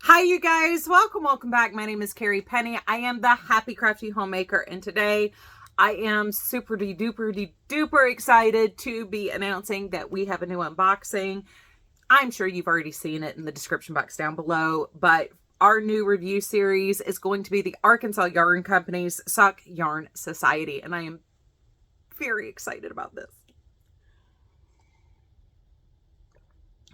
Hi you guys, welcome back. My name is Carrie Penny. I am the Happy Crafty Homemaker, and today I am super duper excited to be announcing that we have a new unboxing. I'm sure you've already seen it in the description box down below, but our new review series is going to be the Arkansas Yarn Company's Sock Yarn Society, and I am very excited about this.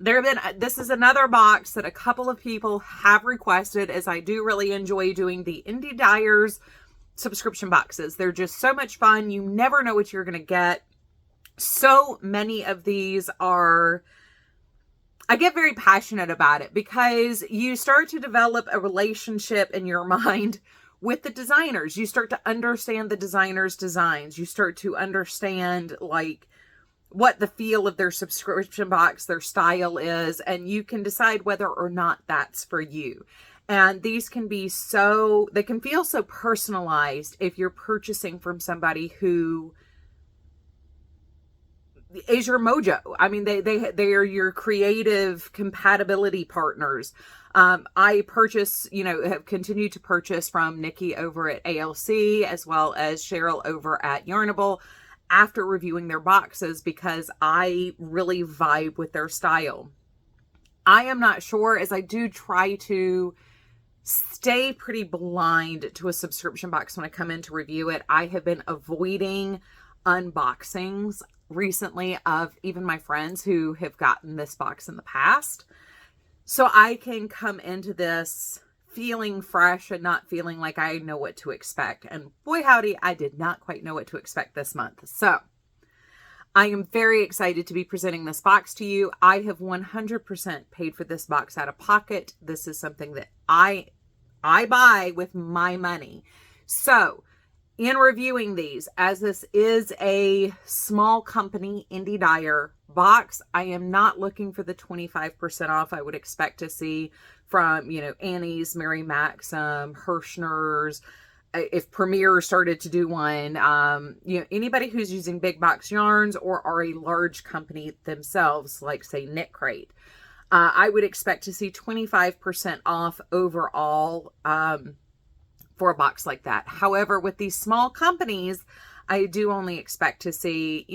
This is another box that a couple of people have requested, as I do really enjoy doing the Indie Dyers subscription boxes. They're just so much fun. You never know what you're going to get. So many of these are, I get very passionate about it because you start to develop a relationship in your mind with the designers. You start to understand the designers' designs. You start to understand what the feel of their subscription box, their style is, and you can decide whether or not that's for you. And these can be they can feel so personalized if you're purchasing from somebody who is your mojo. I mean, they are your creative compatibility partners. I have continued to purchase from Nikki over at ALC, as well as Cheryl over at Yarnable, after reviewing their boxes, because I really vibe with their style. I am not sure, as I do try to stay pretty blind to a subscription box when I come in to review it. I have been avoiding unboxings recently of even my friends who have gotten this box in the past, so I can come into this feeling fresh and not feeling like I know what to expect. And boy howdy, I did not quite know what to expect this month. So I am very excited to be presenting this box to you. I have 100% paid for this box out of pocket. This is something that I buy with my money. So in reviewing these, as this is a small company indie dyer box, I am not looking for the 25% off I would expect to see from, Annie's, Mary Maxim, Hirschner's, if Premier started to do one, anybody who's using big box yarns or are a large company themselves, like say Knit Crate. I would expect to see 25% off overall for a box like that. However, with these small companies, I do only expect to see,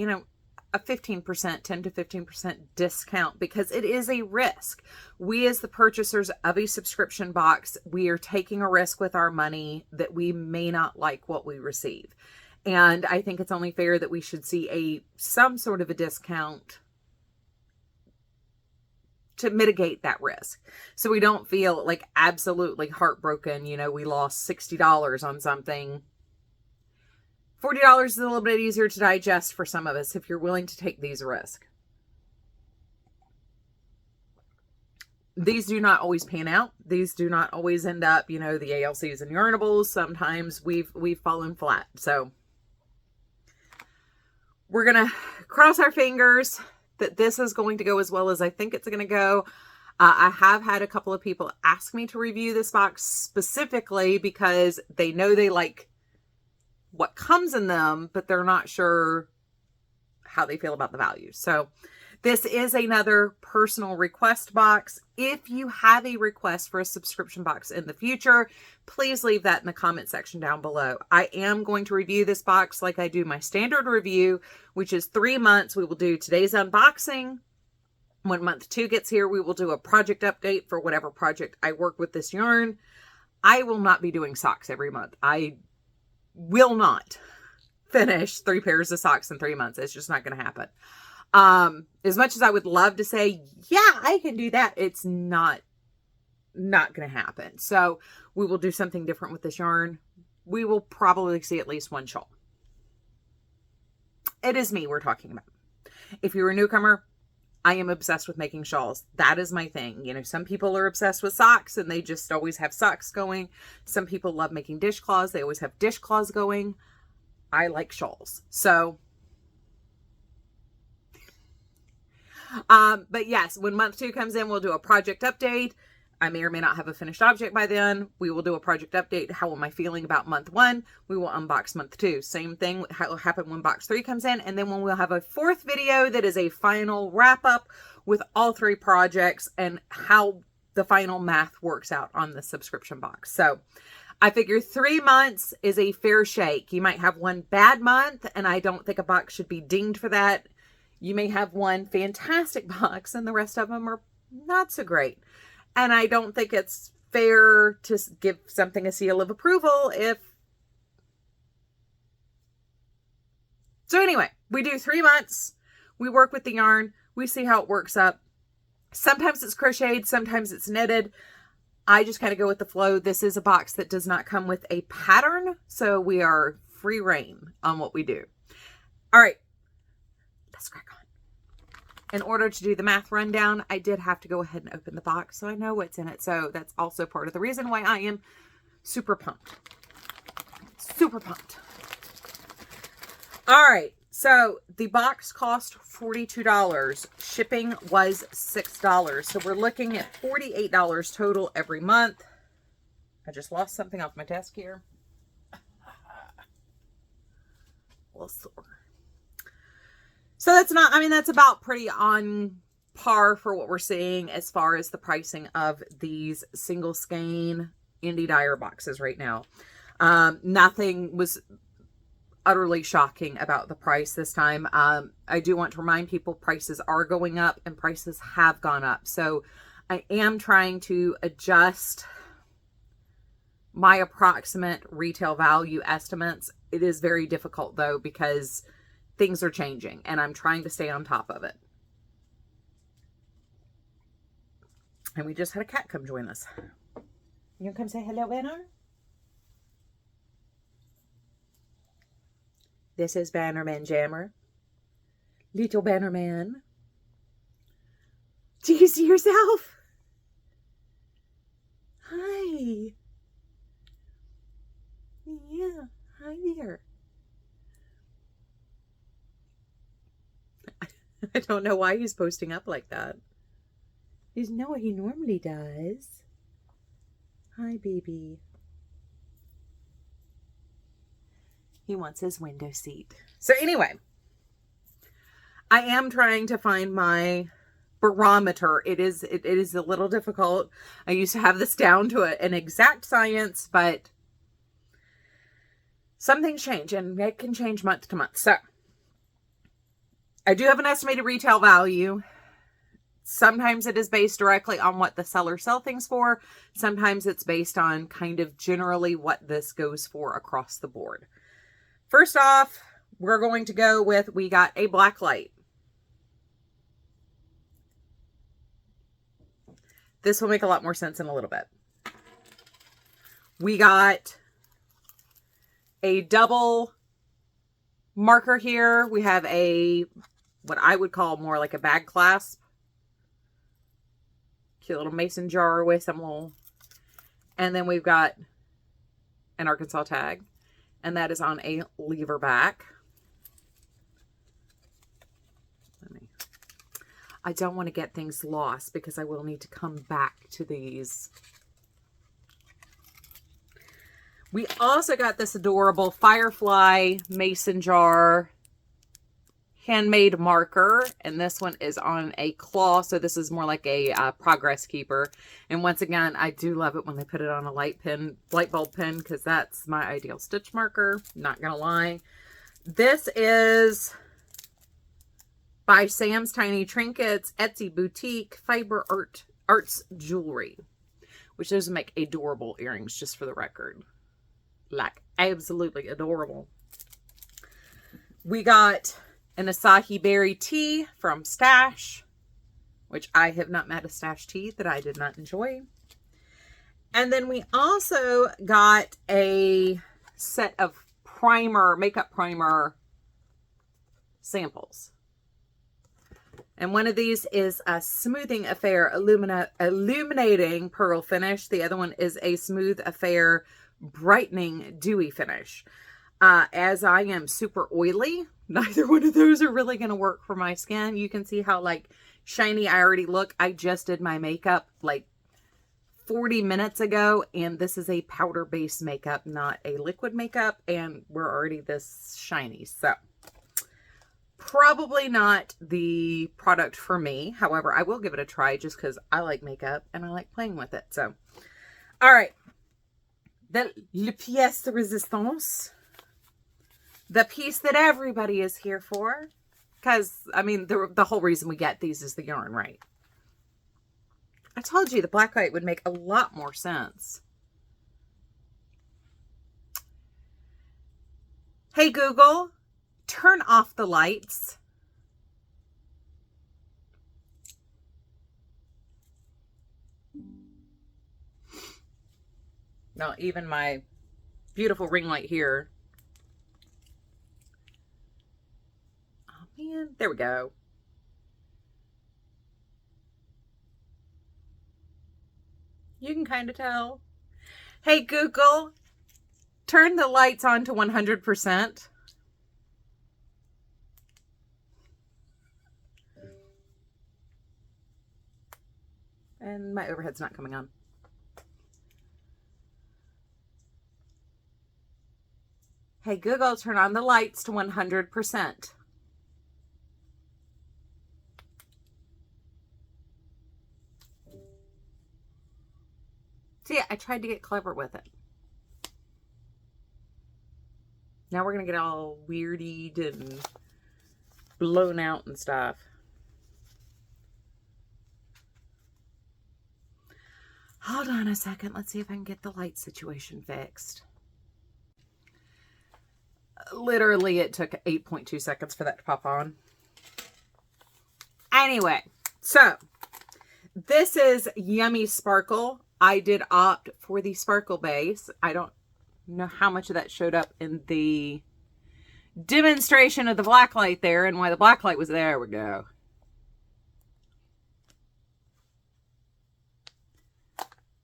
a 15%, 10 to 15% discount, because it is a risk. We, as the purchasers of a subscription box, we are taking a risk with our money that we may not like what we receive. And I think it's only fair that we should see some sort of a discount to mitigate that risk, so we don't feel like absolutely heartbroken. We lost $60 on something. $40 is a little bit easier to digest for some of us if you're willing to take these risks. These do not always pan out. These do not always end up, the ALCs and Yarnables. Sometimes we've fallen flat. So we're going to cross our fingers that this is going to go as well as I think it's going to go. I have had a couple of people ask me to review this box specifically because they know they like what comes in them, but they're not sure how they feel about the value. So this is another personal request box. If you have a request for a subscription box in the future, please leave that in the comment section down below. I am going to review this box like I do my standard review, which is 3 months. We will do today's unboxing. When month 2 gets here, we will do a project update for whatever project I work with this yarn. I will not be doing socks every month. I will not finish 3 pairs of socks in 3 months. It's just not going to happen. As much as I would love to say, yeah, I can do that, it's not going to happen. So we will do something different with this yarn. We will probably see at least one shawl. It is me we're talking about. If you're a newcomer, I am obsessed with making shawls. That is my thing. Some people are obsessed with socks and they just always have socks going. Some people love making dishcloths. They always have dishcloths going. I like shawls. So, but yes, when month 2 comes in, we'll do a project update. I may or may not have a finished object by then. We will do a project update. How am I feeling about month 1? We will unbox month 2. Same thing will happen when box 3 comes in. And then when we'll have a 4th video that is a final wrap up with all 3 projects and how the final math works out on the subscription box. So I figure 3 months is a fair shake. You might have one bad month, and I don't think a box should be dinged for that. You may have one fantastic box, and the rest of them are not so great. And I don't think it's fair to give something a seal of approval if... So anyway, we do 3 months. We work with the yarn. We see how it works up. Sometimes it's crocheted, sometimes it's knitted. I just kind of go with the flow. This is a box that does not come with a pattern, so we are free reign on what we do. All right, let's crack on. In order to do the math rundown, I did have to go ahead and open the box so I know what's in it. So that's also part of the reason why I am super pumped. Super pumped. All right, so the box cost $42. Shipping was $6. So we're looking at $48 total every month. I just lost something off my desk here. A little sore. So that's not, I mean, that's about pretty on par for what we're seeing as far as the pricing of these single skein indie dyer boxes right now. Nothing was utterly shocking about the price this time. I do want to remind people prices are going up and prices have gone up. So I am trying to adjust my approximate retail value estimates. It is very difficult though, because things are changing and I'm trying to stay on top of it. And we just had a cat come join us. You gonna come say hello, Banner? This is Bannerman Jammer. Little Bannerman. Do you see yourself? Hi. Yeah, hi there. I don't know why he's posting up like that. He's not what he normally does. Hi, baby. He wants his window seat. So anyway, I am trying to find my barometer. It is a little difficult. I used to have this down to an exact science, but some things change and it can change month to month. So I do have an estimated retail value. Sometimes it is based directly on what the sellers sell things for. Sometimes it's based on kind of generally what this goes for across the board. First off, we're going to go with, we got a black light. This will make a lot more sense in a little bit. We got a double marker here. We have a, what I would call more like a bag clasp. Cute little mason jar with some little, and then we've got an Arkansas tag, and that is on a lever back. I don't want to get things lost because I will need to come back to these. We also got this adorable Firefly mason jar handmade marker, and this one is on a claw, so this is more like a progress keeper. And once again, I do love it when they put it on a light bulb pen, because that's my ideal stitch marker, not gonna lie. This is by Sam's Tiny Trinkets, Etsy Boutique, Fiber Arts Jewelry, which does make adorable earrings, just for the record. Like, absolutely adorable. We got an acai berry tea from Stash, which I have not met a Stash tea that I did not enjoy. And then we also got a set of makeup primer samples. And one of these is a Smoothing Affair Illuminating Pearl Finish. The other one is a Smooth Affair Brightening Dewy Finish. As I am super oily, neither one of those are really going to work for my skin. You can see how like shiny I already look. I just did my makeup like 40 minutes ago, and this is a powder based makeup, not a liquid makeup, and we're already this shiny. So Probably not the product for me. However, I will give it a try just because I like makeup and I like playing with it. So, all right. Le pièce de résistance. The piece that everybody is here for. Because, I mean, the whole reason we get these is the yarn, right? I told you the blacklight would make a lot more sense. Hey, Google, turn off the lights. Now, even my beautiful ring light here. Oh, man. There we go. You can kind of tell. Hey, Google, turn the lights on to 100%. And my overhead's not coming on. Hey, Google, turn on the lights to 100%. See, I tried to get clever with it. Now we're going to get all weirdied and blown out and stuff. Hold on a second. Let's see if I can get the light situation fixed. Literally, it took 8.2 seconds for that to pop on. Anyway, so this is Yummy Sparkle. I did opt for the sparkle base. I don't know how much of that showed up in the demonstration of the black light there and why the black light was there. There we go.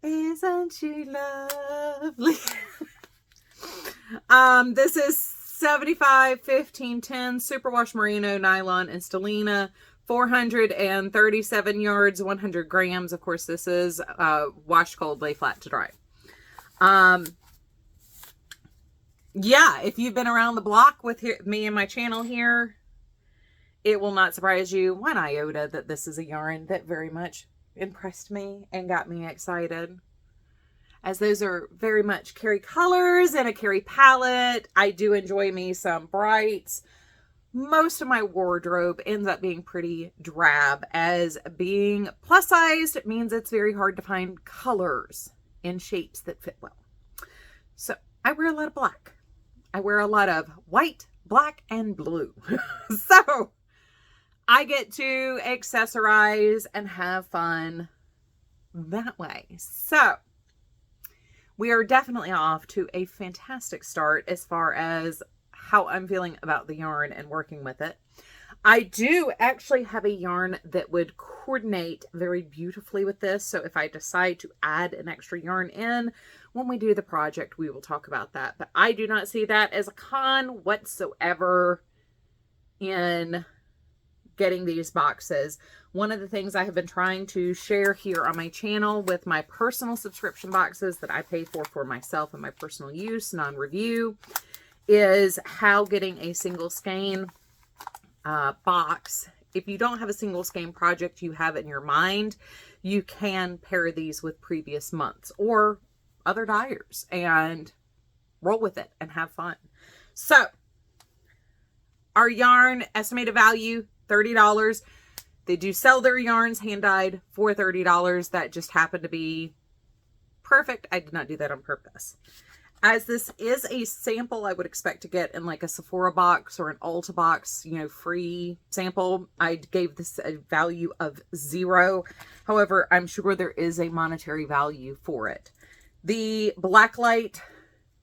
Isn't she lovely? This is 75, 15, 10 superwash merino, nylon, and stellina, 437 yards, 100 grams. Of course, this is wash cold, lay flat to dry. Yeah, if you've been around the block with me and my channel here, it will not surprise you one iota that this is a yarn that very much impressed me and got me excited. As those are very much Carrie colors and a Carrie palette. I do enjoy me some brights. Most of my wardrobe ends up being pretty drab, as being plus sized means it's very hard to find colors in shapes that fit well. So I wear a lot of black. I wear a lot of white, black, and blue. So I get to accessorize and have fun that way. So we are definitely off to a fantastic start as far as how I'm feeling about the yarn and working with it. I do actually have a yarn that would coordinate very beautifully with this. So if I decide to add an extra yarn in when we do the project, we will talk about that. But I do not see that as a con whatsoever in getting these boxes. One of the things I have been trying to share here on my channel with my personal subscription boxes that I pay for myself and my personal use, non-review, is how getting a single skein box. If you don't have a single skein project you have in your mind, you can pair these with previous months or other dyers and roll with it and have fun. So our yarn estimated value, $30. They do sell their yarns hand dyed for $30. That just happened to be perfect. I did not do that on purpose. As this is a sample I would expect to get in like a Sephora box or an Ulta box, you know, free sample, I gave this a value of 0. However, I'm sure there is a monetary value for it. The blacklight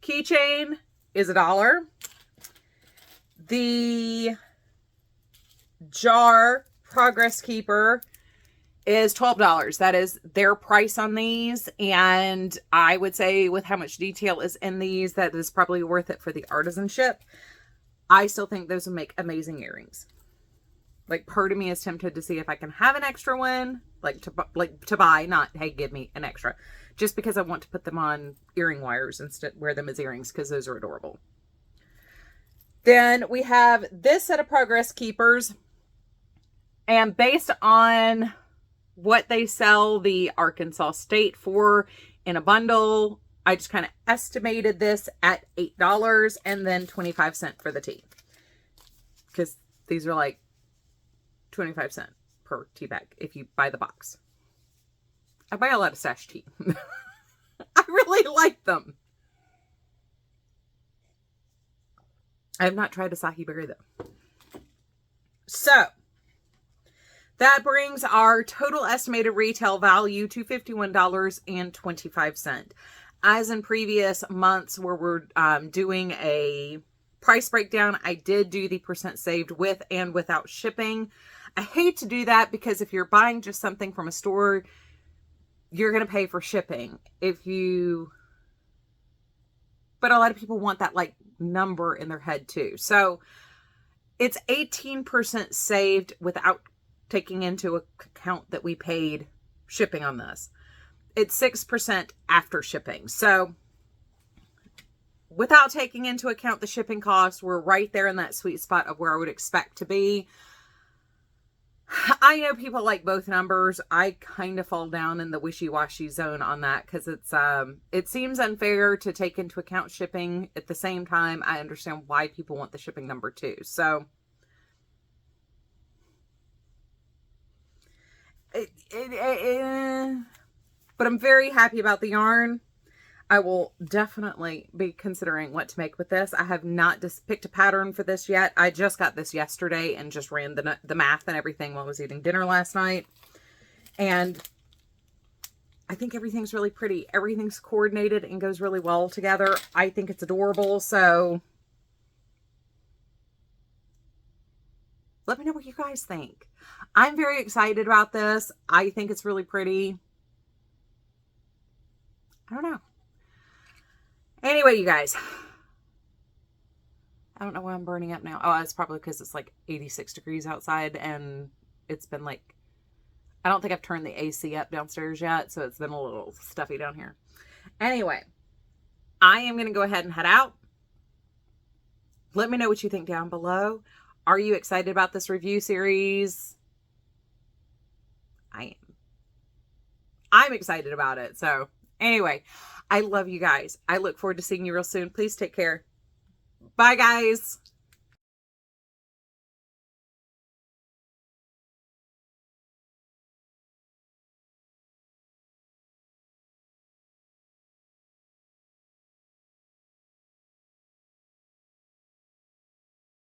keychain is $1. The jar progress keeper is $12. That is their price on these, and I would say with how much detail is in these, that is probably worth it for the artisanship. I still think those would make amazing earrings. Like, part of me is tempted to see if I can have an extra one, like to buy, not hey, give me an extra, just because I want to put them on earring wires instead, wear them as earrings, because those are adorable. Then we have this set of Progress Keepers. And based on what they sell the Arkansas State for in a bundle, I just kind of estimated this at $8 and then 25 cents for the tea. Because these are like 25 cents per tea bag if you buy the box. I buy a lot of stash tea. I really like them. I have not tried acai berry though. So that brings our total estimated retail value to $51.25. As in previous months where we're doing a price breakdown, I did do the percent saved with and without shipping. I hate to do that because if you're buying just something from a store, you're going to pay for shipping. But a lot of people want that like number in their head too. So it's 18% saved without taking into account that we paid shipping on this. It's 6% after shipping. So without taking into account the shipping costs, we're right there in that sweet spot of where I would expect to be. I know people like both numbers. I kind of fall down in the wishy-washy zone on that because it seems unfair to take into account shipping. At the same time, I understand why people want the shipping number too. So but I'm very happy about the yarn. I will definitely be considering what to make with this. I have not just picked a pattern for this yet. I just got this yesterday and just ran the math and everything while I was eating dinner last night. And I think everything's really pretty. Everything's coordinated and goes really well together. I think it's adorable. So let me know what you guys think. I'm very excited about this. I think it's really pretty. I don't know. Anyway, you guys, I don't know why I'm burning up now. Oh, it's probably because it's like 86 degrees outside and it's been like, I don't think I've turned the AC up downstairs yet. So it's been a little stuffy down here. Anyway, I am going to go ahead and head out. Let me know what you think down below. Are you excited about this review series? I am. I'm excited about it. So anyway, I love you guys. I look forward to seeing you real soon. Please take care. Bye, guys.